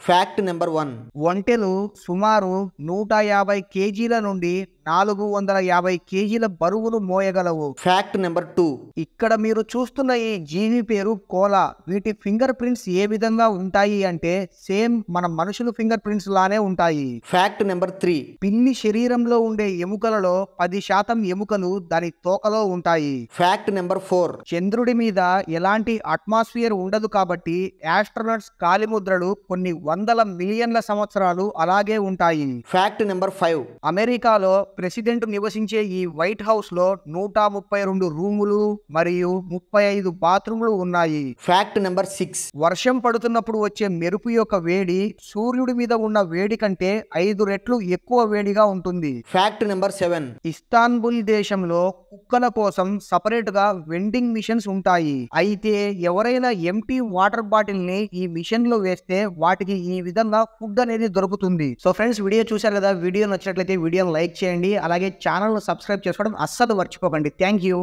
Fact number 1. ఒంటెలు సుమారు 150 కేజీల నుండి 450 కేజీల బరువును మోయగలవు. Fact number 2. ఇక్కడ మీరు చూస్తున్న ఈ జీవి పేరు కోలా. వీటి ఫింగర్ ప్రింట్స్ ఏ విధంగా ఉంటాయి అంటే సేమ్ మన మనుషుల ఫింగర్ ప్రింట్స్ లానే ఉంటాయి. Fact number 3. పిల్లి శరీరంలో ఉండే ఎముకలలో 10% ఎముకలు దాని తోకలో ఉంటాయి. Fact number 4. చంద్రుడి మీద ఎలాంటి అట్మాస్ఫియర్ ఉండదు కాబట్టి ఆస్ట్రోనట్స్ కాలిముద్రలు కొన్ని వందల మిలియన్ల సంవత్సరాలు అలాగే ఉంటాయి. Fact number 5. అమెరికాలో ప్రెసిడెంట్ నివసించే ఈ వైట్ హౌస్ లో 132 రూములు మరియు 35 బాత్రూములు ఉన్నాయి. Fact number 6. వర్షం పడుతున్నప్పుడు వచ్చే మెరుపు యొక్క వేడి సూర్యుడి మీద ఉన్న వేడి కంటే 5 రెట్లు ఎక్కువ వేడిగా ఉంటుంది. Fact number 7. ఇస్తాన్బుల్ దేశంలో కుక్కల కోసం సపరేట్ గా వెండింగ్ మిషన్స్ ఉంటాయి. అయితే ఎవరైనా ఎంటీ వాటర్ బాటిల్ ని ఈ మిషన్ లో వేస్తే వాటికి ఈ విధంగా ఫుడ్ అనేది దొరుకుతుంది. సో ఫ్రెండ్స్, వీడియో చూశారు కదా. వీడియో నచ్చినట్లయితే వీడియోని లైక్ చేయండి. అలాగే ఛానల్ ను సబ్స్క్రైబ్ చేసుకోవడం అస్సలు మర్చిపోకండి. Thank you.